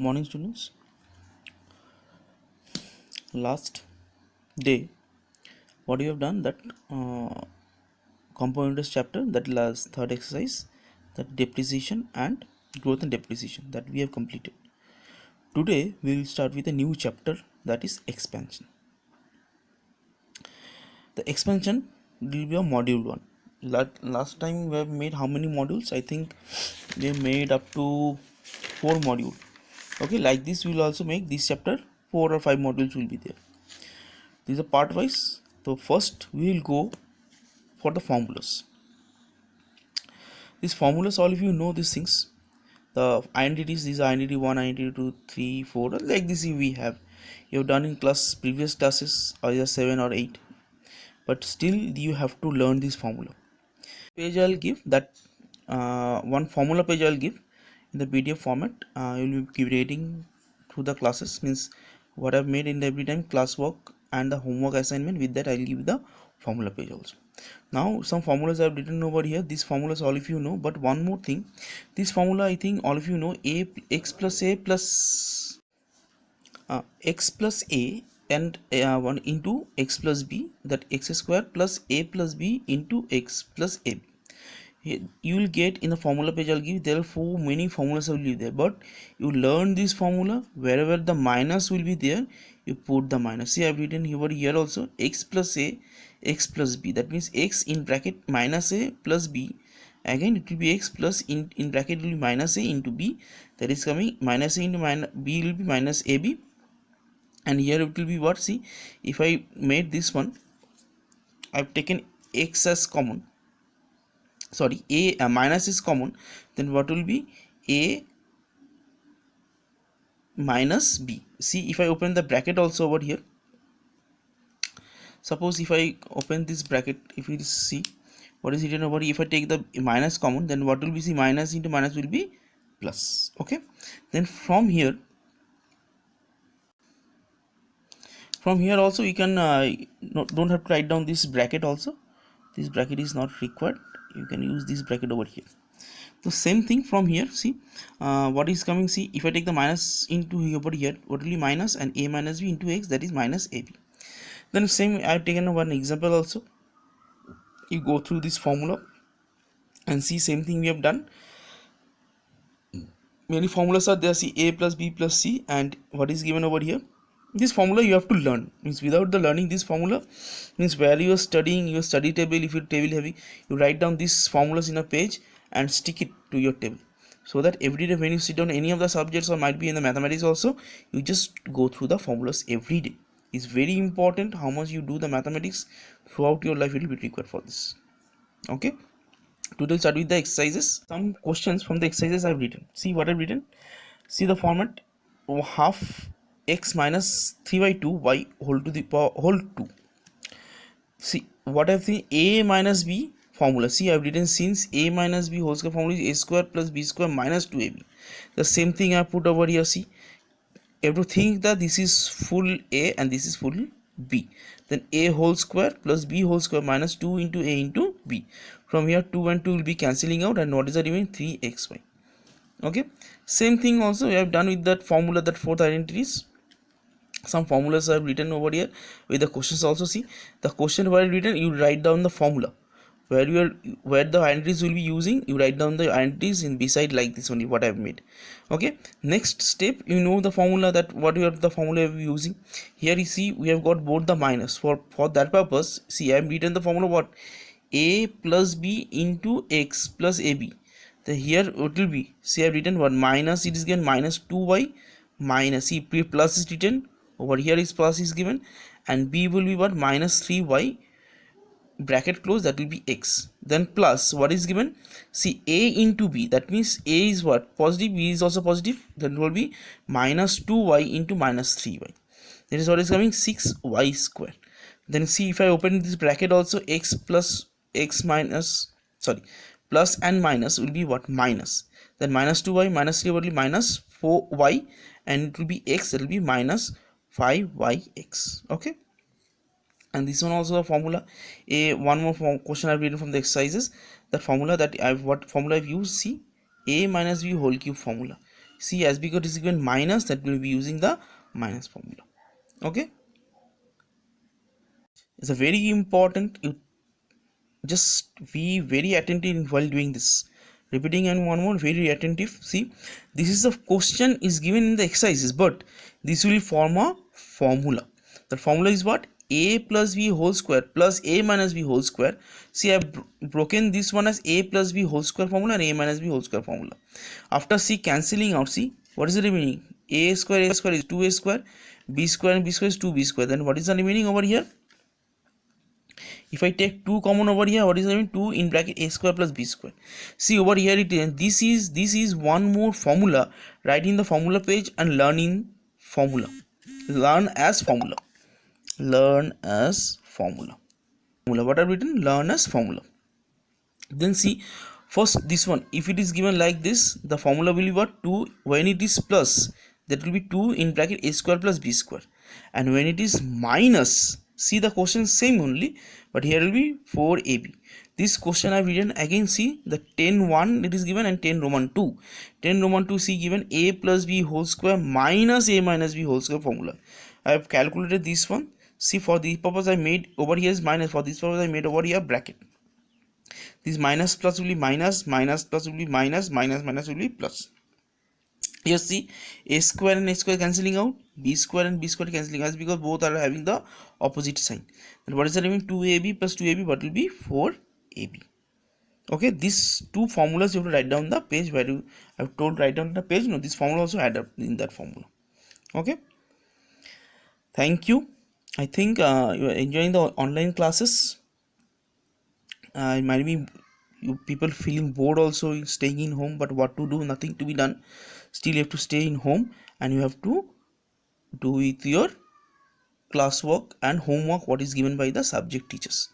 Morning students. Last day what you have done that compound interest chapter, that last third exercise, that depreciation and growth and depreciation, that we have completed. Today we will start with a new chapter, that is expansion. The expansion will be a module 1. Last time we have made how many modules? I think we made up to 4 modules. Okay, like this we will also make this chapter 4 or 5 modules will be there. These are part wise. So first we will go for the formulas. These formulas, all of you know these things. The identities, these are identity 1, identity 2, 3, 4, like this we have. You have done in previous classes, either 7 or 8. But still you have to learn this formula. Page I'll give that one formula page I'll give in the PDF format. You will be creating through the classes, means what I've made in every time classwork and the homework assignment. With that I'll give the formula page also. Now some formulas I've written over here. These formulas all of you know, but one more thing, this formula I think all of you know, x plus a plus x plus a and 1 into x plus b, that x square plus a plus b into x plus a. You will get in the formula page I'll give. There are so many formulas will be there, but you learn this formula. Wherever the minus will be there, you put the minus. See, I've written here also x plus a, x plus b. That means x in bracket minus a plus b. Again it will be x plus in bracket will be minus a into b. That is coming minus a into minus b will be minus ab. And here it will be what? See, if I made this one, I've taken x as common. Sorry, a minus is common, then what will be a minus b. See, if I open the bracket also over here, suppose if I open this bracket, if you see what is written over here, if I take the minus common, then what will be? See, minus into minus will be plus. Okay, then from here also you can don't have to write down this bracket also. This bracket is not required. You can use this bracket over here. The same thing from here. See, what is coming? See, if I take the minus into over here, what will be minus and a minus b into x, that is minus ab. Then same, I have taken one example also. You go through this formula and see, same thing we have done. Many formulas are there. See, a plus b plus c, and what is given over here, this formula you have to learn. Means without the learning this formula, means where you are studying your study table, if you're table heavy, you write down these formulas in a page and stick it to your table, so that every day when you sit down any of the subjects or might be in the mathematics also, you just go through the formulas every day. It's very important how much you do the mathematics throughout your life. It will be required for this. Okay, today we'll start with the exercises. Some questions from the exercises I've written. See what I've written. See the format: half x minus 3 by 2 y whole to the power whole 2. See what I've seen, a minus b formula. See, I've written, since a minus b whole square formula is a square plus b square minus 2ab. The same thing I put over here. See, you have to think that this is full a and this is full b. Then a whole square plus b whole square minus 2 into a into b. From here 2 and 2 will be cancelling out, and what is the remaining? 3xy. Okay, same thing also we have done with that formula, that fourth identities. Some formulas are written over here with the questions also. See, the question where written, you write down the formula where the identities will be using, you write down the identities in beside, like this only what I have made. Okay, next step, you know the formula, that what you are the formula you are using. Here you see we have got both the minus. For that purpose, see, I have written the formula what, a plus b into x plus ab. The here it will be, see, I have written what, minus, it is given minus 2y minus, see, plus is written over here, is plus is given, and b will be what, minus 3y bracket close, that will be x. Then plus what is given, see, a into b, that means a is what, positive, b is also positive, that will be minus 2y into minus 3y. That is what is coming, 6y square. Then see, if I open this bracket also, x plus x minus, sorry, plus and minus will be what, minus, then minus 2y minus 3 will be minus 4y, and it will be x, that will be minus 5yx. Okay, and this one also a formula. One more question I've written from the exercises, that formula that what formula I've used. See, a minus b whole cube formula. See, as because it is given minus, that will be using the minus formula. Okay, it's a very important, you just be very attentive while doing this. Repeating and one more, very attentive. See, this is the question is given in the exercises, but this will form a formula. The formula is what? A plus b whole square plus a minus b whole square. See, I have broken this one as a plus b whole square formula and a minus b whole square formula. After see cancelling out, see what is the remaining? A square is 2a square, b square and b square is 2b square. Then what is the remaining over here? If I take 2 common over here, what is the remaining? 2 in bracket a square plus b square. See over here it is, this is one more formula. Write in the formula page and learn in formula. Learn as formula. Learn as formula. What are written? Learn as formula. Then see, first this one, if it is given like this, the formula will be what? 2. When it is plus, that will be 2 in bracket a square plus b square. And when it is minus, see the question same only, but here will be 4ab. This question I have written again. See the 10(1) it is given and 10 Roman 2. 10 Roman 2 see given a plus b whole square minus a minus b whole square formula. I have calculated this one. See, for this purpose I made over here is minus, for this purpose I made over here bracket. This minus plus will be minus, minus plus will be minus, minus minus will be plus. Here see, a square and a square cancelling out, b square and b square cancelling out, because both are having the opposite sign. And what is the remaining? 2ab plus 2ab, what will be 4ab. Okay, these two formulas you have to write down the page where you have told write down the page. No, this formula also add up in that formula. Okay, thank you. I think you are enjoying the online classes. It might be you people feeling bored also staying in home, but what to do? Nothing to be done. Still you have to stay in home and you have to do with your classwork and homework what is given by the subject teachers.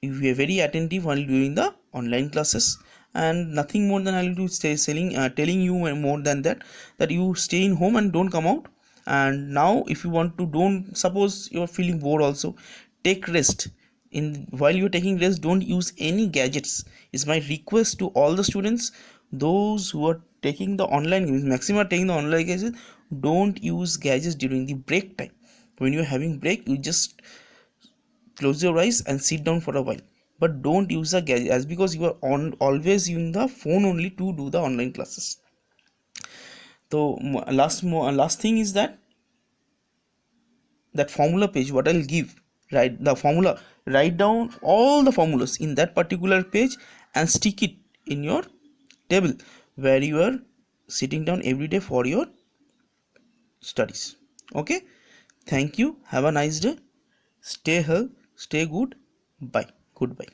If you are very attentive while doing the online classes, and nothing more than I will do telling you more than that you stay in home and don't come out. And now if you want to, don't, suppose you are feeling bored also, take rest. In while you are taking rest, don't use any gadgets. Is my request to all the students. Those who are taking the online, maximum are taking the online classes, don't use gadgets during the break time. When you are having break, you just close your eyes and sit down for a while, but don't use a gadget, as because you are always using the phone only to do the online classes. So last thing is that formula page what I'll give, write the formula, write down all the formulas in that particular page and stick it in your table where you are sitting down every day for your studies. Okay, thank you, have a nice day, stay healthy, stay good, bye, goodbye.